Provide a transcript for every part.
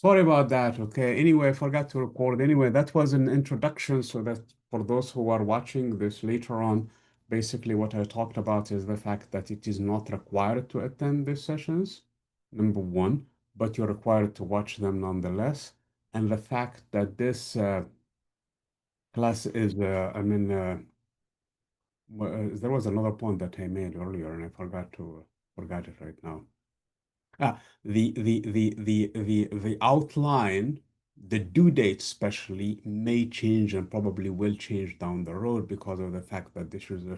Sorry about that. Okay. Anyway, I forgot to record. Anyway, that was an introduction. So that for those who are watching this later on, basically what I talked about is the fact that it is not required to attend these sessions, number one, but you're required to watch them nonetheless. And the fact that this class is, there was another point that I made earlier, and I forgot it right now. The outline, the due date especially, may change and probably will change down the road because of the fact that this is a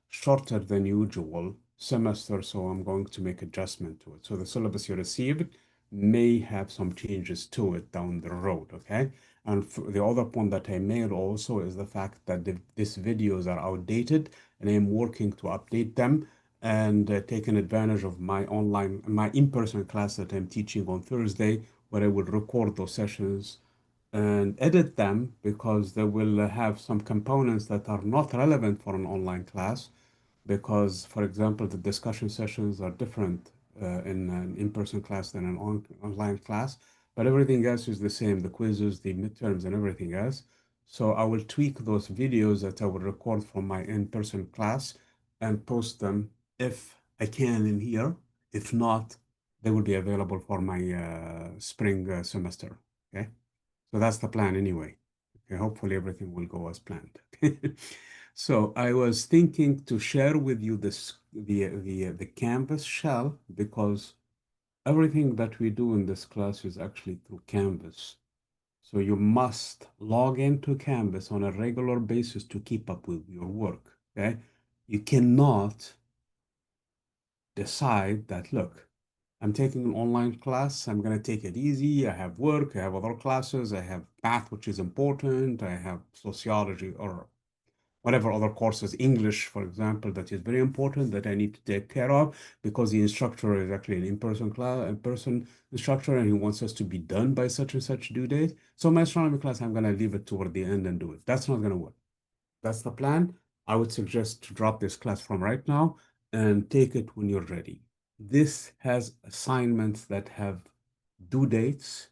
shorter than usual semester, so I'm going to make adjustment to it. So the syllabus you received may have some changes to it down the road, okay? And the other point that I made also is the fact that these videos are outdated and I'm working to update them and taking advantage of my in-person class that I'm teaching on Thursday, where I will record those sessions and edit them because they will have some components that are not relevant for an online class. Because, for example, the discussion sessions are different in an in-person class than an online class, but everything else is the same, the quizzes, the midterms, and everything else. So I will tweak those videos that I will record from my in-person class and post them if I can in here. If not, they will be available for my spring semester. Okay, so that's the plan anyway. Okay, hopefully everything will go as planned. So I was thinking to share with you the Canvas shell because everything that we do in this class is actually through Canvas. So you must log into Canvas on a regular basis to keep up with your work. Okay, you cannot decide that, look, I'm taking an online class, I'm going to take it easy. I have work, I have other classes, I have math, which is important, I have sociology or whatever other courses, English, for example, that is very important that I need to take care of because the instructor is actually an in-person class, in-person instructor, and he wants us to be done by such and such due date. So my astronomy class, I'm going to leave it toward the end and do it. That's not going to work. That's the plan. I would suggest to drop this class from right now and take it when you're ready. This has assignments that have due dates,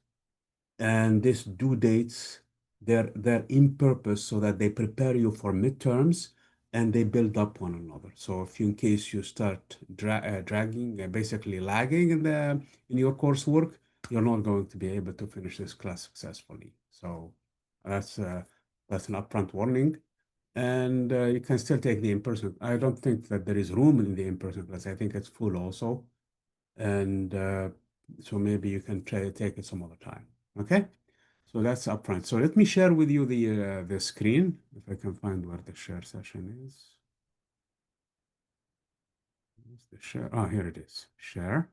and these due dates, they're in purpose so that they prepare you for midterms and they build up one another. So if you, in case you start dragging, basically lagging in your coursework, you're not going to be able to finish this class successfully. So that's uh, that's an upfront warning. And you can still take the in-person. I don't think that there is room in the in-person class. I think it's full also. And so maybe you can try to take it some other time. Okay? So that's upfront. So let me share with you the screen, if I can find where the share session is. Where's the share? Oh, here it is. Share.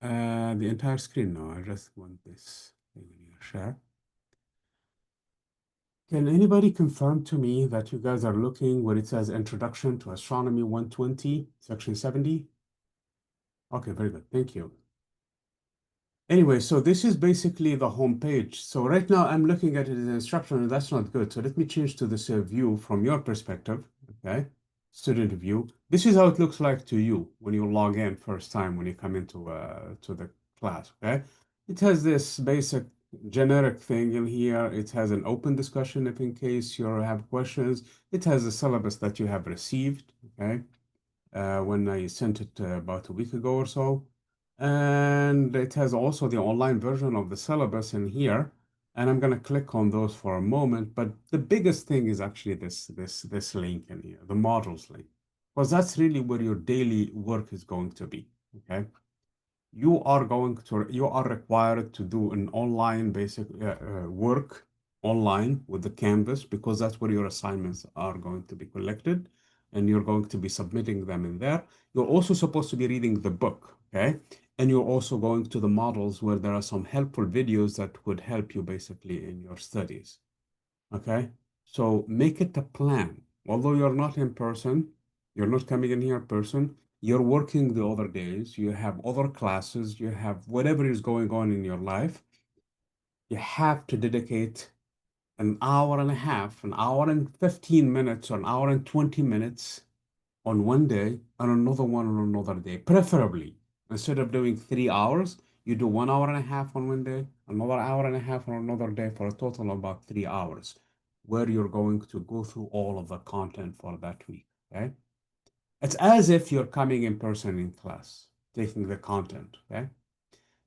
The entire screen. No, I just want this thing here. Share. Can anybody confirm to me that you guys are looking where it says Introduction to Astronomy 120, Section 70? Okay, very good. Thank you. Anyway, so this is basically the home page. So right now I'm looking at it as an instruction, and that's not good. So let me change to this view from your perspective, okay? Student view. This is how it looks like to you when you log in first time when you come into to the class, okay? It has this basic generic thing in here. It has an open discussion if in case you have questions. It has a syllabus that you have received, okay? When I sent it about a week ago or so. And it has also the online version of the syllabus in here. And I'm going to click on those for a moment. But the biggest thing is actually this link in here, the modules link, because that's really where your daily work is going to be. Okay. You are required to do an online basic work online with the Canvas because that's where your assignments are going to be collected and you're going to be submitting them in there. You're also supposed to be reading the book, okay? And you're also going to the models where there are some helpful videos that would help you basically in your studies. Okay, so make it a plan. Although you're not in person, you're not coming in here in person, you're working the other days, you have other classes, you have whatever is going on in your life, you have to dedicate an hour and a half, an hour and 15 minutes, or an hour and 20 minutes on one day and another one on another day, preferably. Instead of doing 3 hours, You do 1 hour and a half on one day, another hour and a half on another day for a total of about 3 hours, where you're going to go through all of the content for that week. Okay. It's as if you're coming in person in class, taking the content. Okay.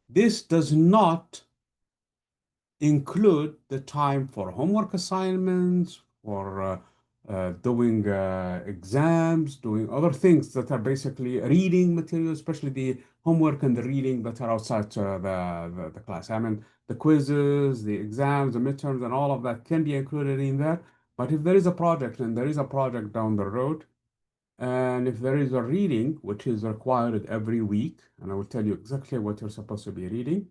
This does not include the time for homework assignments, for doing exams, doing other things that are basically reading material, especially the homework and the reading that are outside the class. I mean, the quizzes, the exams, the midterms, and all of that can be included in there. But if there is a project and there is a project down the road, and if there is a reading, which is required every week, and I will tell you exactly what you're supposed to be reading,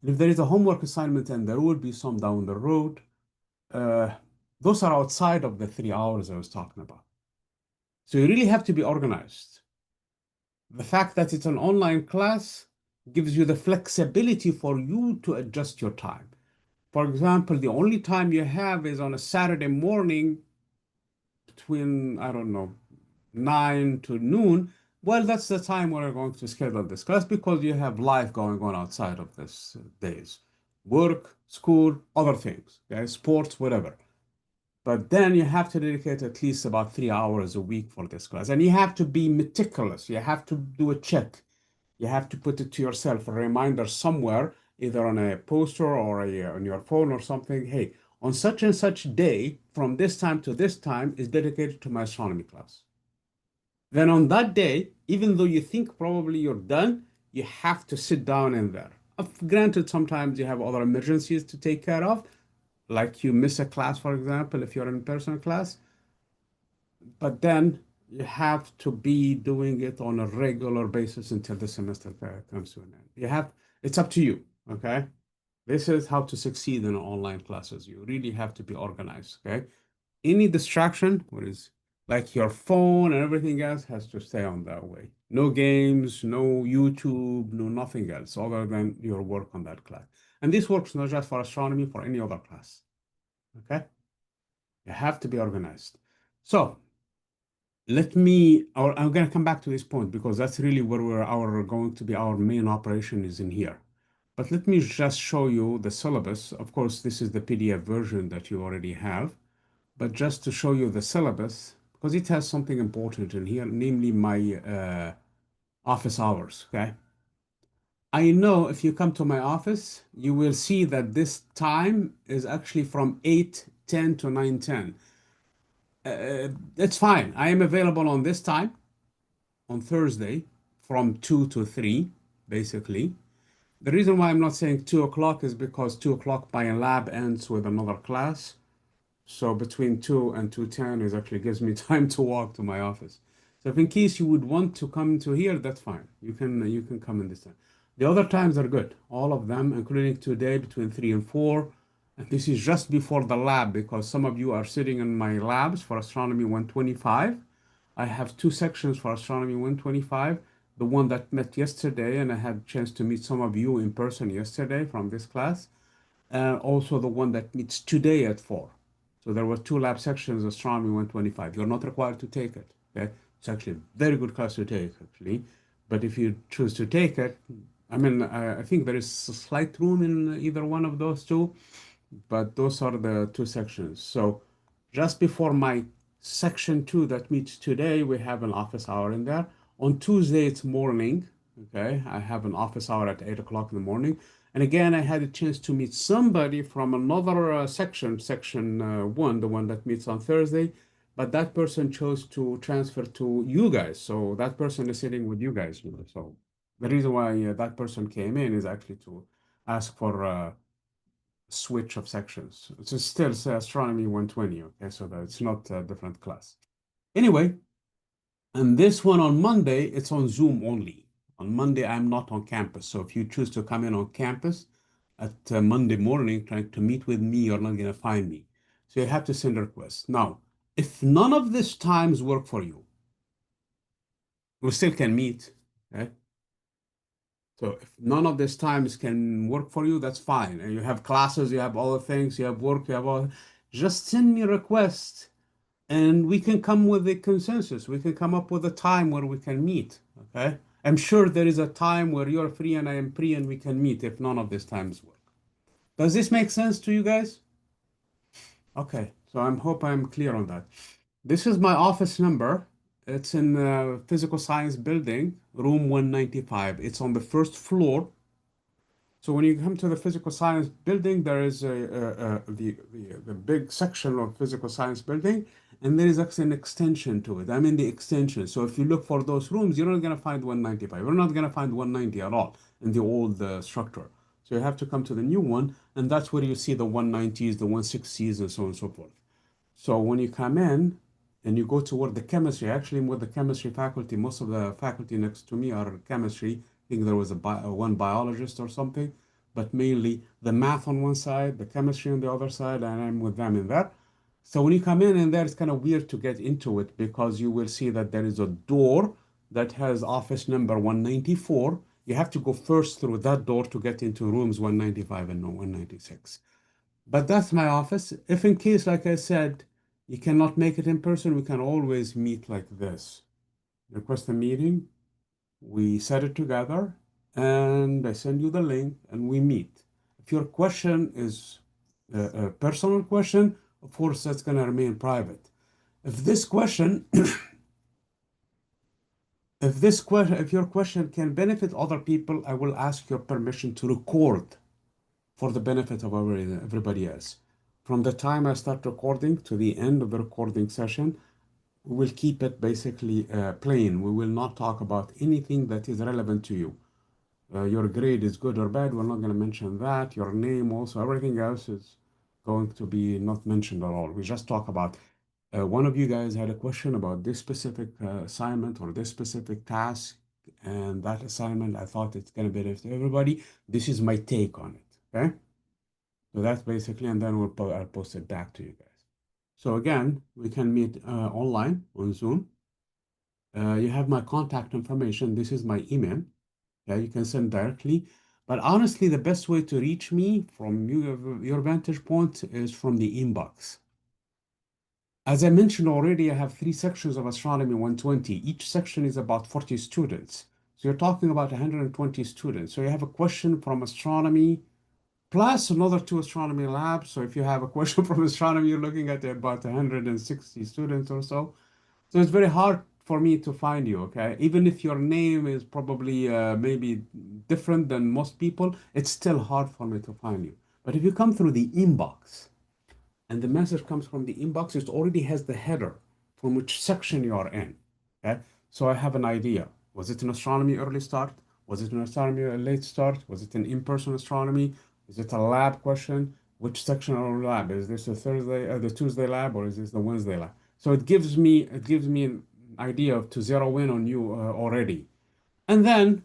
if there is a homework assignment and there will be some down the road, uh, those are outside of the 3 hours I was talking about. So you really have to be organized. The fact that it's an online class gives you the flexibility for you to adjust your time. For example, the only time you have is on a Saturday morning between, I don't know, 9 to noon. Well, that's the time we're going to schedule this class because you have life going on outside of this days. Work, school, other things, okay? Sports, whatever. But then you have to dedicate at least about 3 hours a week for this class. And you have to be meticulous. You have to do a check. You have to put it to yourself, a reminder somewhere, either on a poster or on your phone or something. Hey, on such and such day, from this time to this time, is dedicated to my astronomy class. Then on that day, even though you think probably you're done, you have to sit down in there. Granted, sometimes you have other emergencies to take care of, like you miss a class, for example, if you're in person class, but then you have to be doing it on a regular basis until the semester comes to an end. It's up to you, okay? This is how to succeed in online classes. You really have to be organized, okay? Any distraction, what is like your phone and everything else, has to stay on that way. No games, no YouTube, no nothing else other than your work on that class. And this works not just for astronomy, for any other class. Okay? You have to be organized. So I'm going to come back to this point because that's really where going to be our main operation is in here. But let me just show you the syllabus. Of course, this is the PDF version that you already have. But just to show you the syllabus, because it has something important in here, namely my office hours, okay? I know if you come to my office, you will see that this time is actually from 8:10 to 9:10. It's fine. I am available on this time on Thursday from 2 to 3, basically. The reason why I'm not saying 2 o'clock is because 2 o'clock my lab ends with another class. So between 2 and 2:10 is actually gives me time to walk to my office. So if in case you would want to come to here, that's fine. You can come in this time. The other times are good. All of them, including today between 3 and 4. And this is just before the lab because some of you are sitting in my labs for Astronomy 125. I have two sections for Astronomy 125. The one that met yesterday, and I had a chance to meet some of you in person yesterday from this class, and also the one that meets today at 4. So there were two lab sections, Astronomy 125. You're not required to take it. Okay? It's actually a very good class to take, actually. But if you choose to take it, I mean, I think there is a slight room in either one of those two, but those are the two sections. So just before my section 2 that meets today, we have an office hour in there. On Tuesday, it's morning. Okay, I have an office hour at 8 o'clock in the morning. And again, I had a chance to meet somebody from another section 1, the one that meets on Thursday. But that person chose to transfer to you guys. So that person is sitting with you guys. So the reason why that person came in is actually to ask for switch of sections. It's still say Astronomy 120, okay? So that it's not a different class. Anyway, and this one on Monday, it's on Zoom only. On Monday, I'm not on campus. So if you choose to come in on campus at Monday morning trying to meet with me, you're not going to find me. So you have to send a request. Now, if none of these times work for you, we still can meet, okay? So if none of these times can work for you, that's fine. And you have classes, you have all the things, you have work, you have all. Just send me a request, and we can come with a consensus. We can come up with a time where we can meet. Okay. I'm sure there is a time where you're free and I am free and we can meet if none of these times work. Does this make sense to you guys? Okay, so I hope I'm clear on that. This is my office number. It's in Physical Science Building, room 195. It's on the first floor. So when you come to the Physical Science Building, there is the big section of Physical Science Building, and there is actually an extension to it. I'm in the extension. So if you look for those rooms, you're not going to find 195. You're not going to find 190 at all in the old structure. So you have to come to the new one, and that's where you see the 190s, the 160s, and so on and so forth. So when you come in and you go toward the chemistry, actually with the chemistry faculty, most of the faculty next to me are chemistry. I think there was one biologist or something, but mainly the math on one side, the chemistry on the other side, and I'm with them in that. So when you come in and there, it's kind of weird to get into it because you will see that there is a door that has office number 194. You have to go first through that door to get into rooms 195 and 196. But that's my office. If in case, like I said, you cannot make it in person, we can always meet like this. Request a meeting, we set it together, and I send you the link and we meet. If your question is a personal question, of course, that's going to remain private. If this question, if your question can benefit other people, I will ask your permission to record for the benefit of everybody else. From the time I start recording to the end of the recording session, we will keep it basically plain. We will not talk about anything that is relevant to you. Your grade is good or bad, we're not going to mention that. Your name also, everything else is going to be not mentioned at all. We just talk about one of you guys had a question about this specific assignment or this specific task, and that assignment, I thought it's going to benefit everybody. This is my take on it. Okay. So that's basically, and then I'll post it back to you guys. So again, we can meet online on Zoom. You have my contact information. This is my email. Yeah, you can send directly. But honestly, the best way to reach me from your vantage point is from the inbox. As I mentioned already, I have 3 sections of Astronomy 120. Each section is about 40 students. So you're talking about 120 students. So you have a question from astronomy, plus another 2 astronomy labs. So if you have a question from astronomy, you're looking at about 160 students or so. So it's very hard for me to find you, okay? Even if your name is probably maybe different than most people, it's still hard for me to find you. But if you come through the inbox, and the message comes from the inbox, it already has the header from which section you are in. Okay, so I have an idea. Was it an astronomy early start? Was it an astronomy late start? Was it an in-person astronomy? Is it a lab question? Which section of lab? Is this the Tuesday lab, or is this the Wednesday lab? So it gives me an idea to zero in on you already. And then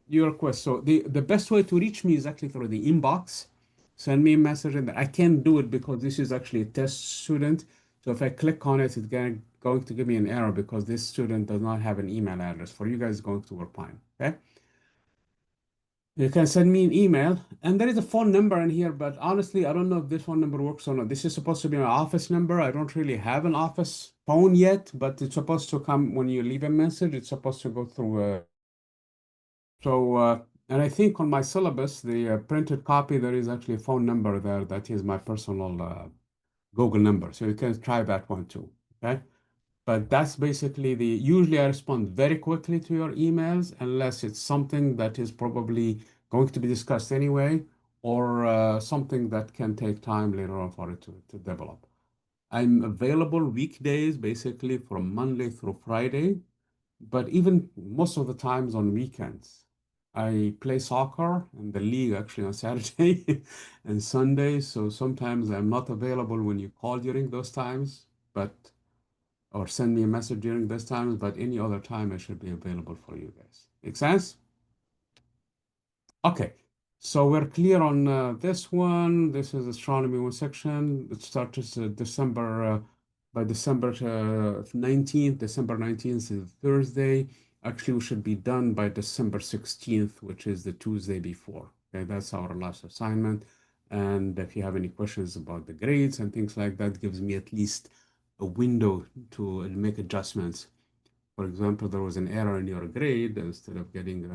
your request. So the best way to reach me is actually through the inbox. Send me a message, and I can't do it because this is actually a test student. So if I click on it, it's going to give me an error because this student does not have an email address. For you guys, it's going to work fine. Okay. You can send me an email, and there is a phone number in here, but honestly, I don't know if this phone number works or not. This is supposed to be my office number. I don't really have an office phone yet, but it's supposed to come when you leave a message. It's supposed to go through and I think on my syllabus, the printed copy, there is actually a phone number there that is my personal Google number. So you can try that one too. Okay. But that's basically usually I respond very quickly to your emails unless it's something that is probably going to be discussed anyway, or something that can take time later on for it to develop. I'm available weekdays, basically from Monday through Friday, but even most of the times on weekends. I play soccer in the league actually on Saturday and Sunday, so sometimes I'm not available when you call during those times, but or send me a message during those times, but any other time I should be available for you guys. Make sense? Okay, so we're clear on this one. This is astronomy one section. It starts by December 19th. December 19th is Thursday. Actually, we should be done by December 16th, which is the Tuesday before. Okay, that's our last assignment. And if you have any questions about the grades and things like that, gives me at least a window to make adjustments. For example, there was an error in your grade. Instead of getting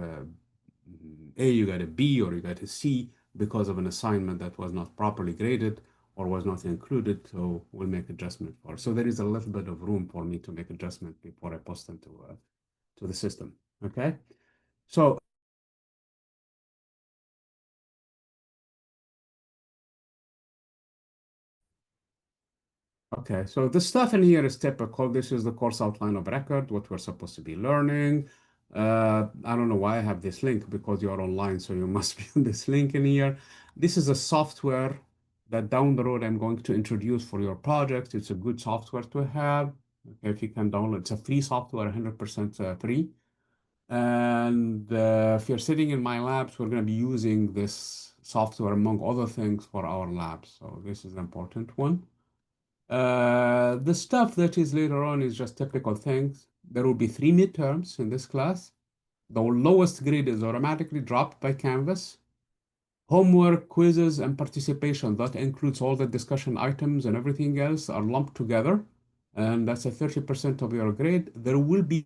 A, you got a B or you got a C because of an assignment that was not properly graded or was not included. So we'll make adjustment for it. So there is a little bit of room for me to make adjustment before I post them to the system. Okay. So okay, so the stuff in here is typical. This is the course outline of record, what we're supposed to be learning. I don't know why I have this link because you're online, so you must be on this link in here. This is a software that down the road I'm going to introduce for your project. It's a good software to have. Okay, if you can download, it's a free software, 100% free. And if you're sitting in my labs, we're going to be using this software among other things for our labs. So this is an important one. The stuff that is later on is just typical things. There will be three midterms in this class. The lowest grade is automatically dropped by Canvas. Homework, quizzes, and participation, that includes all the discussion items and everything else, are lumped together. And that's a 30% of your grade. There will be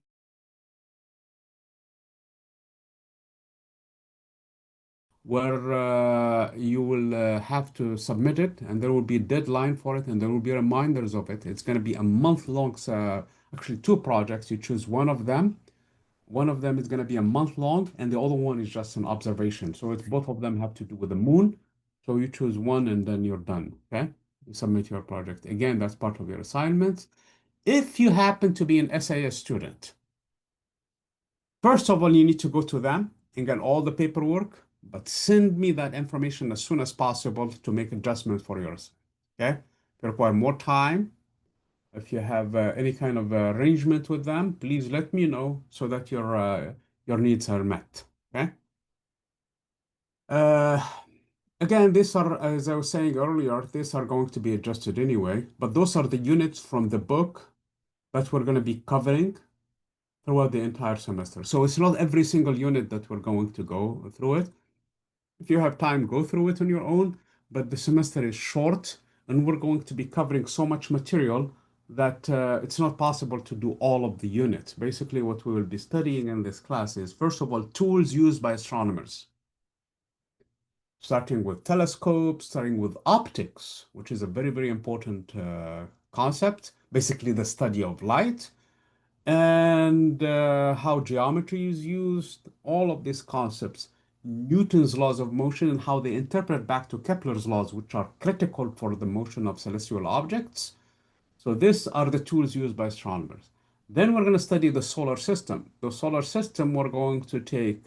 where you will have to submit it, and there will be a deadline for it, and there will be reminders of it. It's going to be a month-long, actually two projects. You choose one of them. One of them is going to be a month long, and the other one is just an observation. So it's both of them have to do with the moon. So you choose one, and then you're done. Okay, you submit your project. Again, that's part of your assignment. If you happen to be an SAS student, first of all, you need to go to them and get all the paperwork, but send me that information as soon as possible to make adjustments for yours. Okay? If you require more time, if you have any kind of arrangement with them, please let me know so that your needs are met. Okay? Uh, Again, these are, as I was saying earlier, these are going to be adjusted anyway, but those are the units from the book that we're going to be covering throughout the entire semester. So it's not every single unit that we're going to go through it. If you have time, go through it on your own, but the semester is short and we're going to be covering so much material that it's not possible to do all of the units. Basically, what we will be studying in this class is, first of all, tools used by astronomers, starting with telescopes, starting with optics, which is a very, very important concept, basically the study of light and how geometry is used, all of these concepts, Newton's laws of motion and how they interpret back to Kepler's laws, which are critical for the motion of celestial objects. So these are the tools used by astronomers. Then we're going to study the solar system. The solar system we're going to take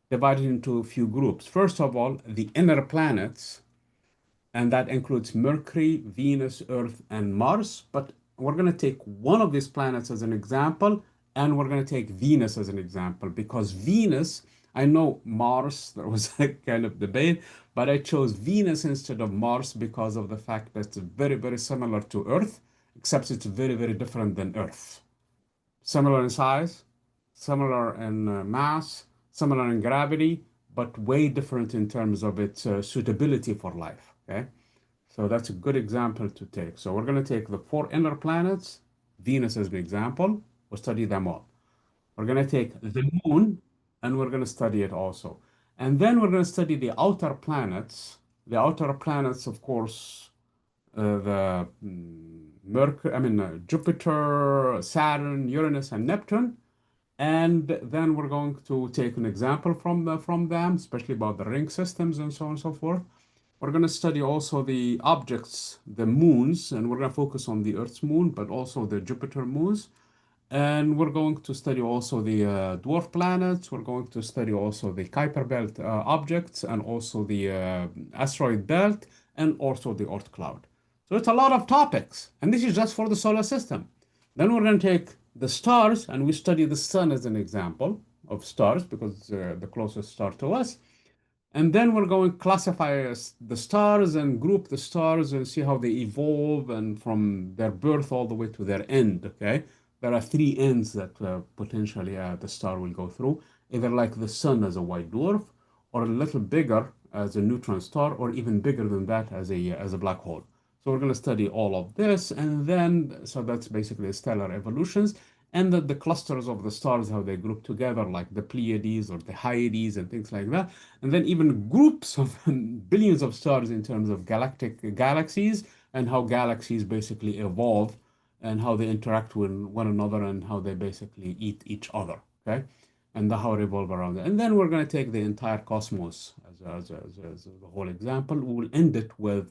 divided into a few groups. First of all, the inner planets, and that includes Mercury, Venus, Earth, and Mars. But we're going to take one of these planets as an example, and we're going to take Venus as an example because Venus, I know Mars, there was a kind of debate, but I chose Venus instead of Mars because of the fact that it's very, very similar to Earth, except it's very, very different than Earth. Similar in size, similar in mass, similar in gravity, but way different in terms of its suitability for life. Okay. So that's a good example to take. So we're going to take the four inner planets, Venus as an example. We'll study them all. We're going to take the moon and we're going to study it also. And then we're going to study the outer planets. The outer planets, of course, the Mercury, Jupiter, Saturn, Uranus, and Neptune. And then we're going to take an example from them, especially about the ring systems and so on and so forth. We're going to study also the objects, the moons, and we're going to focus on the Earth's moon, but also the Jupiter moons. And we're going to study also the dwarf planets. We're going to study also the Kuiper belt objects and also the asteroid belt and also the Oort cloud. So it's a lot of topics. And this is just for the solar system. Then we're going to take the stars and we study the sun as an example of stars because it's the closest star to us. And then we're going to classify the stars and group the stars and see how they evolve and from their birth all the way to their end. Okay. There are three ends that potentially the star will go through, either like the sun as a white dwarf, or a little bigger as a neutron star, or even bigger than that as a black hole. So we're going to study all of this, and then so that's basically stellar evolutions. and the clusters of the stars, how they group together, like the Pleiades or the Hyades and things like that. And then even groups of billions of stars in terms of galactic galaxies, and how galaxies basically evolve and how they interact with one another and how they basically eat each other. Okay. And how they revolve around it. And then we're going to take the entire cosmos as the whole example. We will end it with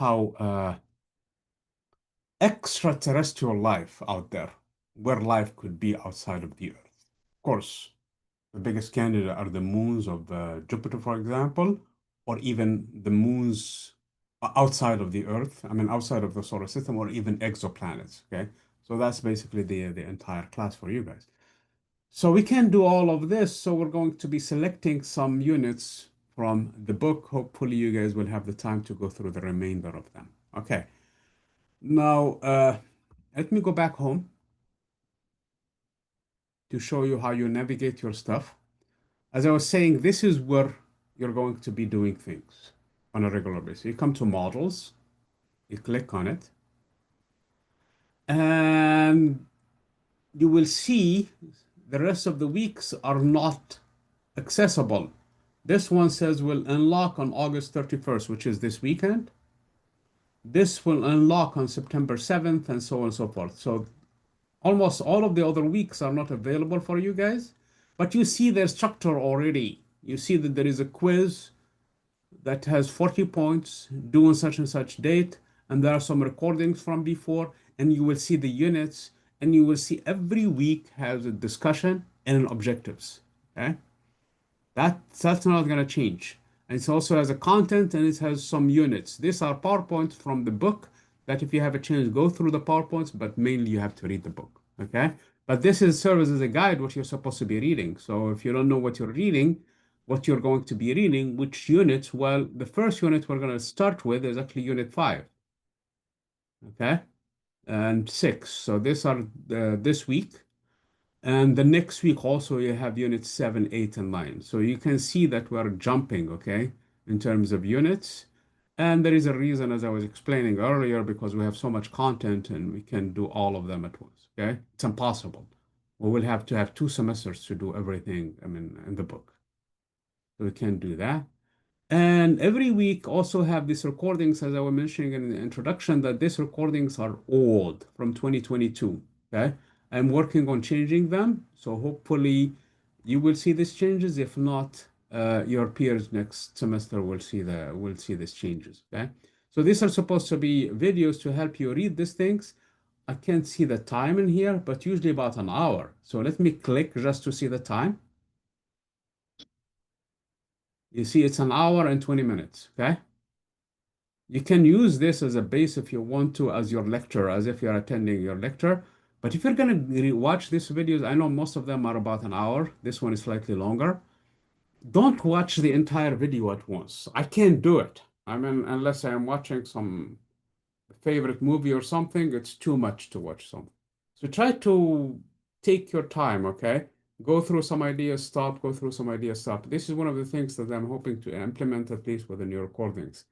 how extraterrestrial life out there, where life could be outside of the Earth. Of course, the biggest candidate are the moons of Jupiter, for example, or even the moons outside of the Earth, I mean, outside of the solar system, or even exoplanets. Okay. So that's basically the entire class for you guys. So we can do all of this. So we're going to be selecting some units from the book. Hopefully you guys will have the time to go through the remainder of them. Okay. Now, let me go back home to show you how you navigate your stuff. As I was saying, this is where you're going to be doing things on a regular basis. You come to models, you click on it, and you will see the rest of the weeks are not accessible. This one says will unlock on August 31st, which is this weekend. This will unlock on September 7th, and so on and so forth. So almost all of the other weeks are not available for you guys, but you see their structure already. You see that there is a quiz that has 40 points due on such and such date, and there are some recordings from before, and you will see the units, and you will see every week has a discussion and objectives. Okay. That's not going to change. And it also has a content and it has some units. These are PowerPoints from the book that if you have a chance, go through the PowerPoints, but mainly you have to read the book. Okay. But this is serves as a guide what you're supposed to be reading. So if you don't know what you're reading, what you're going to be reading, which units, well, the first unit we're going to start with is actually unit 5. Okay. And 6. So these are this week. And the next week also you have units 7, 8, and 9. So you can see that we're jumping, okay, in terms of units. And there is a reason, as I was explaining earlier, because we have so much content and we can do all of them at once, okay? It's impossible. We will have to have 2 semesters to do everything, I mean, in the book. So we can't do that. And every week also have these recordings, as I was mentioning in the introduction, that these recordings are old from 2022. Okay. I'm working on changing them. So hopefully you will see these changes. If not, your peers next semester will see these changes. Okay. So these are supposed to be videos to help you read these things. I can't see the time in here, but usually about an hour. So let me click just to see the time. You see it's an hour and 20 minutes. Okay. You can use this as a base if you want to, as your lecture, as if you're attending your lecture. But if you're going to watch these videos, I know most of them are about an hour. This one is slightly longer. Don't watch the entire video at once. I can't do it. I mean, unless I'm watching some favorite movie or something, it's too much to watch something. So try to take your time, okay? Go through some ideas, stop, go through some ideas, stop. This is one of the things that I'm hoping to implement, at least within your recordings,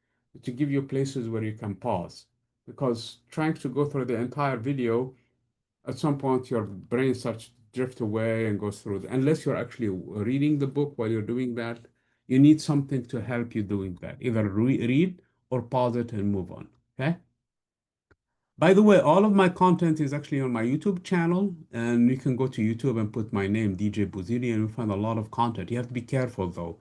to give you places where you can pause. Because trying to go through the entire video, at some point your brain starts to drift away and goes through. Unless you're actually reading the book while you're doing that, you need something to help you doing that. Either read or pause it and move on, okay? By the way, all of my content is actually on my YouTube channel, and you can go to YouTube and put my name, DJ Buziri, and you'll find a lot of content. You have to be careful though.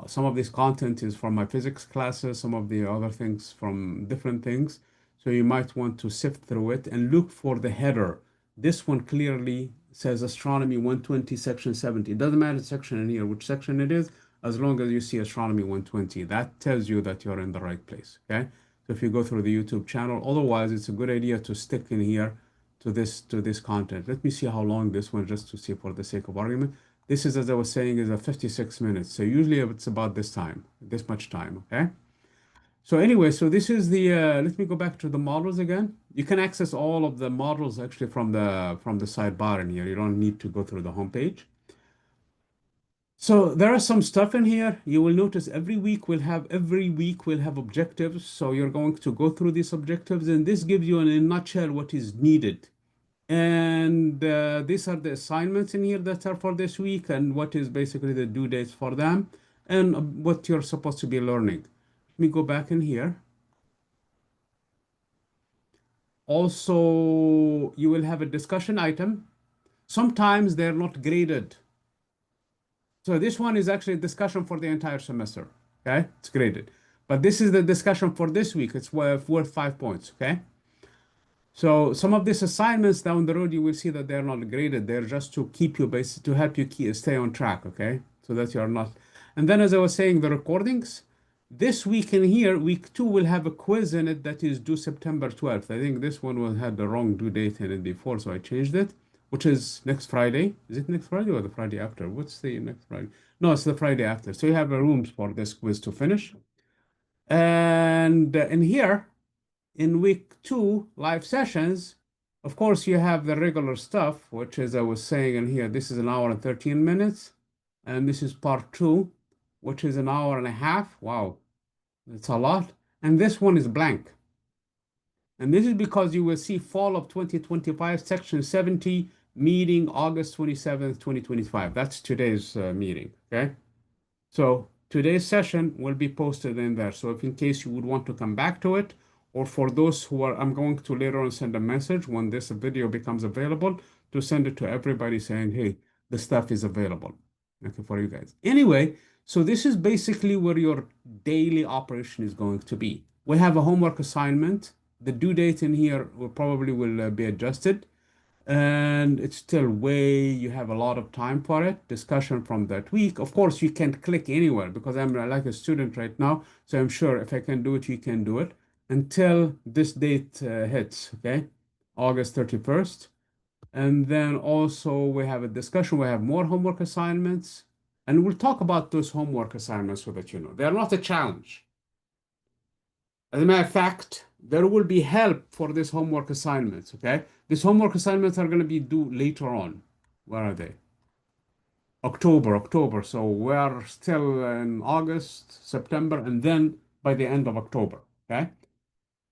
Some of this content is from my physics classes, some of the other things from different things. So you might want to sift through it and look for the header. This one clearly says Astronomy 120, Section 70. It doesn't matter the section in here, which section it is, as long as you see Astronomy 120. That tells you that you're in the right place, okay? So if you go through the YouTube channel, otherwise it's a good idea to stick in here to this content. Let me see how long this one, just to see for the sake of argument. This is, as I was saying, is a 56 minutes. So usually it's about this time, this much time, okay? So anyway, so this is the, let me go back to the models again. You can access all of the models actually from the sidebar in here. You don't need to go through the homepage. So there are some stuff in here. You will notice every week we'll have objectives. So you're going to go through these objectives, and this gives you in a nutshell what is needed And these are the assignments in here that are for this week and what is basically the due dates for them and what you're supposed to be learning. Let me go back in here. Also, you will have a discussion item. Sometimes they're not graded. So this one is actually a discussion for the entire semester. Okay, it's graded. But this is the discussion for this week. It's worth 5 points. Okay. So some of these assignments down the road, you will see that they're not graded. They're just to keep you basic to help you stay on track. Okay, so that you're not. And then, as I was saying, the recordings. This week in here, week two will have a quiz in it that is due September 12th. I think this one had the wrong due date in it before, so I changed it, which is next Friday. Is it next Friday or the Friday after? What's the next Friday? No, it's the Friday after. So you have a room for this quiz to finish. And in here, in week two, live sessions, of course, you have the regular stuff, which, as I was saying in here, this is an hour and 13 minutes. And this is part two, which is an hour and a half. Wow, it's a lot. And this one is blank. And this is because you will see fall of 2025, section 70, meeting August 27th, 2025. That's today's meeting, okay? So today's session will be posted in there. So if in case you would want to come back to it, or for those who are, I'm going to later on send a message when this video becomes available to send it to everybody saying, hey, the stuff is available. Okay, for you guys. Anyway, so this is basically where your daily operation is going to be. We have a homework assignment. The due date in here will probably be adjusted and it's still way you have a lot of time for it discussion from that week. Of course you can click anywhere because I'm like a student right now, so I'm sure if I can do it you can do it until this date hits, okay, August 31st. And then also we have a discussion, we have more homework assignments, and we'll talk about those homework assignments so that you know they're not a challenge. As a matter of fact, there will be help for these homework assignments, okay? These homework assignments are going to be due later on. Where are they? October. So we're still in August, September, and then by the end of October, okay?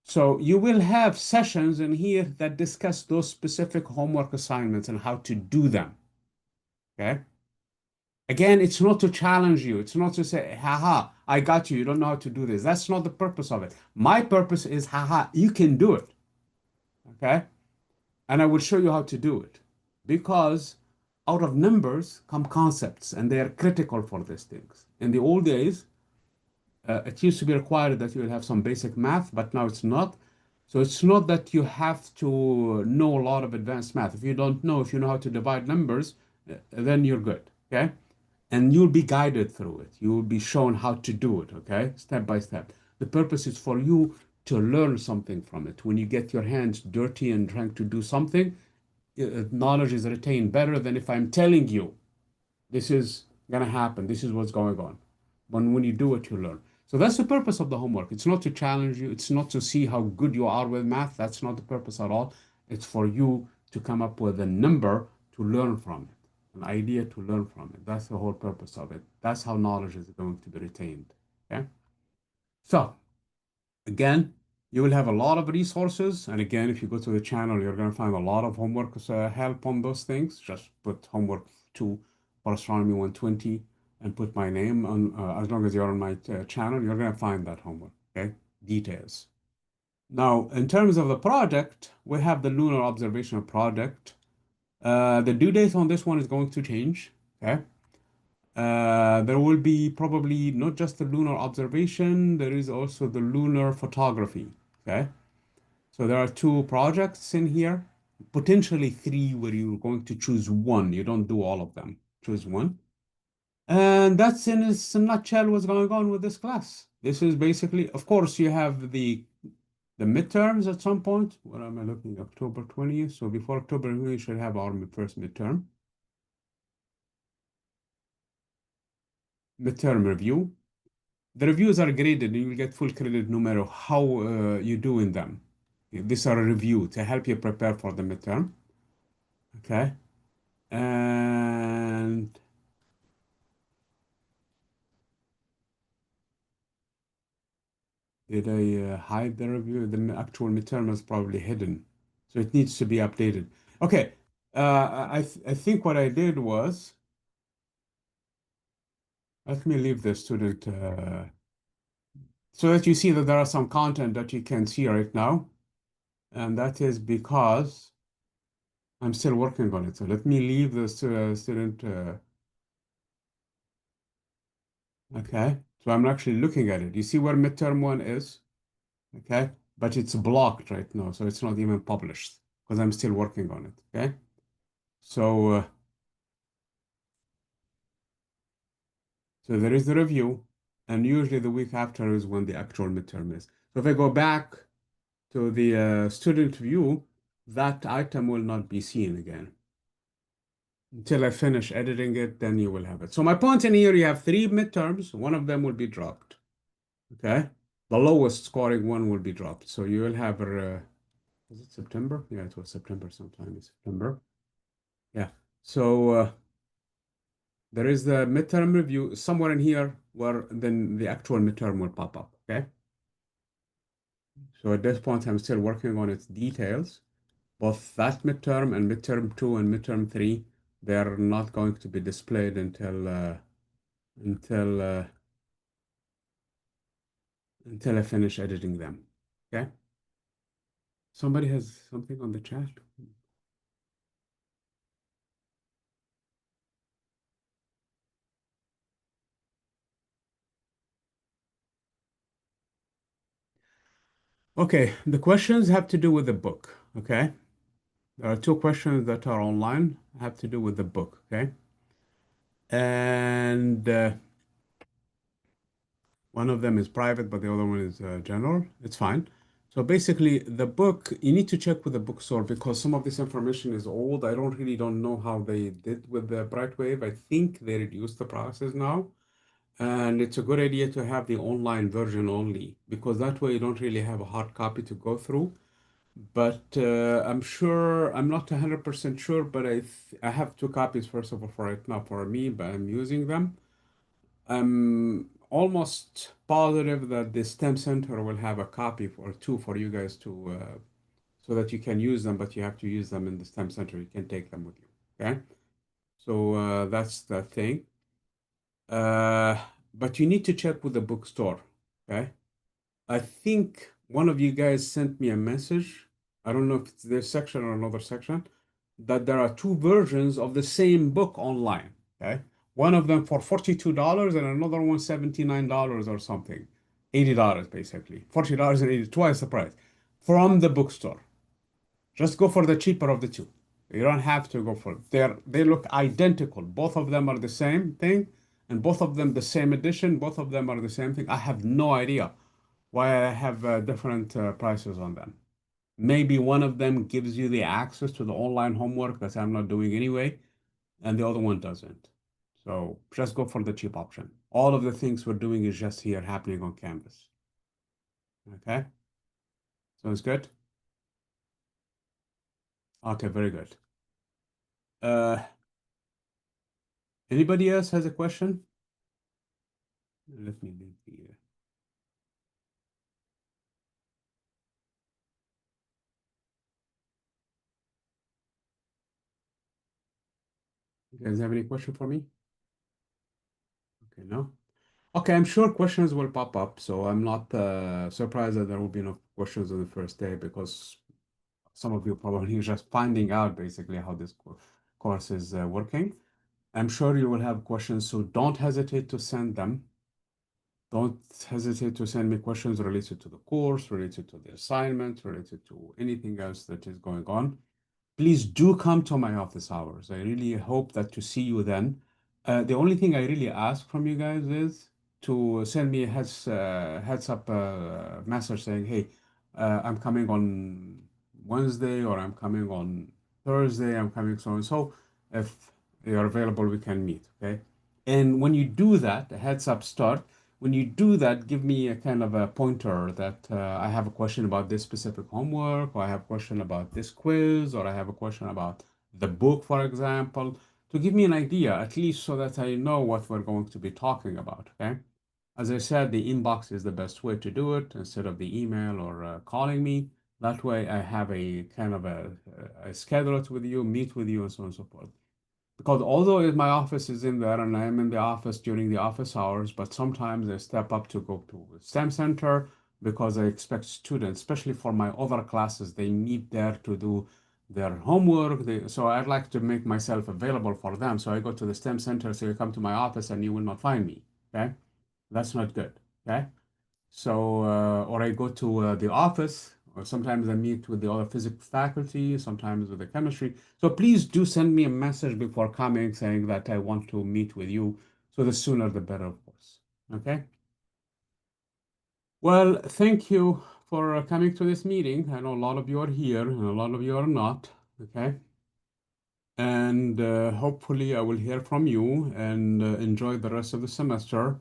So you will have sessions in here that discuss those specific homework assignments and how to do them, okay? Again, it's not to challenge you. It's not to say, haha, I got you. You don't know how to do this. That's not the purpose of it. My purpose is, haha, you can do it. Okay? And I will show you how to do it. Because out of numbers come concepts, and they are critical for these things. In the old days, it used to be required that you will have some basic math, but now it's not. So it's not that you have to know a lot of advanced math. If you don't know, if you know how to divide numbers, then you're good. Okay? And you'll be guided through it. You will be shown how to do it, okay? Step by step. The purpose is for you to learn something from it. When you get your hands dirty and trying to do something, knowledge is retained better than if I'm telling you this is going to happen, this is what's going on. When you do it, you learn. So that's the purpose of the homework. It's not to challenge you, it's not to see how good you are with math. That's not the purpose at all. It's for you to come up with a number to learn from it, an idea to learn from it. That's the whole purpose of it. That's how knowledge is going to be retained. Okay? So, again, you will have a lot of resources. And again, if you go to the channel, you're going to find a lot of homework help on those things. Just put homework 2 for Astronomy 120 and put my name on. As long as you're on my channel, you're going to find that homework. Okay? Details. Now, in terms of the project, we have the Lunar Observational Project. The due date on this one is going to change. Okay? There will be probably not just the lunar observation, there is also the lunar photography. Okay. So there are two projects in here, potentially three, where you're going to choose one. You don't do all of them, choose one. And that's in a nutshell what's going on with this class. This is basically, of course, you have the midterms at some point. What am I looking? October 20th. So before October, we should have our first midterm. Midterm review. The reviews are graded and you will get full credit no matter how you do in them. These are a review to help you prepare for the midterm. Okay. And did I hide the review? The actual midterm is probably hidden. So it needs to be updated. Okay. I think what I did was, let me leave the student so that you see that there are some content that you can see right now. And that is because I'm still working on it. So let me leave the student. Okay. So I'm actually looking at it. You see where midterm one is? Okay. But it's blocked right now. So it's not even published because I'm still working on it. Okay. So there is the review. And usually the week after is when the actual midterm is. So if I go back to the student view, that item will not be seen again. Until I finish editing it, then you will have it. So my point in here, you have three midterms. One of them will be dropped. Okay. The lowest scoring one will be dropped. So you will have is it September? Yeah, it was September sometime in September. Yeah. So there is the midterm review somewhere in here where then the actual midterm will pop up. Okay. So at this point, I'm still working on its details. Both that midterm and midterm two and midterm three, they're not going to be displayed until until I finish editing them. Okay? Somebody has something on the chat? Okay, the questions have to do with the book. Okay? There are two questions that are online, have to do with the book. Okay? And one of them is private, but the other one is general. It's fine. So basically, the book, you need to check with the bookstore because some of this information is old. I don't know how they did with the Brightwave. I think they reduced the prices now. And it's a good idea to have the online version only because that way you don't really have a hard copy to go through. But I'm sure, I'm not 100% sure, but I have two copies first of all for right now for me, but I'm using them. I'm almost positive that the STEM Center will have a copy or two for you guys to so that you can use them, but you have to use them in the STEM Center. You can take them with you. Okay, so that's the thing. Uh, but you need to check with the bookstore. Okay, I think one of you guys sent me a message. I don't know if it's this section or another section, that there are two versions of the same book online. Okay. One of them for $42 and another one $79 or something. $80 basically. $40 and 80, twice the price. From the bookstore. Just go for the cheaper of the two. You don't have to go for they look identical. Both of them are the same thing, and both of them the same edition. Both of them are the same thing. I have no idea why I have different prices on them. Maybe one of them gives you the access to the online homework that I'm not doing anyway, and the other one doesn't. So just go for the cheap option. All of the things we're doing is just here happening on Canvas. Okay? Sounds good? Okay, very good. Uh, Anybody else has a question? Let me leave the. You guys have any question for me? Okay, no? Okay, I'm sure questions will pop up, so I'm not surprised that there will be no questions on the first day because some of you probably are just finding out basically how this course is working. I'm sure you will have questions, so don't hesitate to send them. Don't hesitate to send me questions related to the course, related to the assignment, related to anything else that is going on. Please do come to my office hours. I really hope that to see you then. The only thing I really ask from you guys is to send me a heads up message saying, "Hey, I'm coming on Wednesday, or I'm coming on Thursday. I'm coming so and so. If you're available, we can meet." Okay. And when you do that, a heads up start. When you do that, give me a kind of a pointer that I have a question about this specific homework, or I have a question about this quiz, or I have a question about the book, for example, to give me an idea, at least so that I know what we're going to be talking about. Okay. As I said, the inbox is the best way to do it instead of the email or calling me. That way I have a kind of a schedule with you, meet with you, and so on and so forth. Because although my office is in there and I am in the office during the office hours, but sometimes I step up to go to STEM center because I expect students, especially for my other classes, they meet there to do their homework. So I'd like to make myself available for them. So I go to the STEM center, so you come to my office and you will not find me. Okay? That's not good. Okay? So, or I go to the office, or sometimes I meet with the other physics faculty, sometimes with the chemistry. So please do send me a message before coming saying that I want to meet with you. So the sooner the better, of course. Okay. Well, thank you for coming to this meeting. I know a lot of you are here and a lot of you are not. Okay. And hopefully I will hear from you and enjoy the rest of the semester.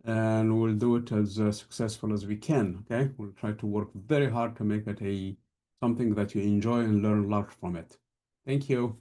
And we'll do it as successful as we can. Okay, we'll try to work very hard to make it a something that you enjoy and learn a lot from it. Thank you.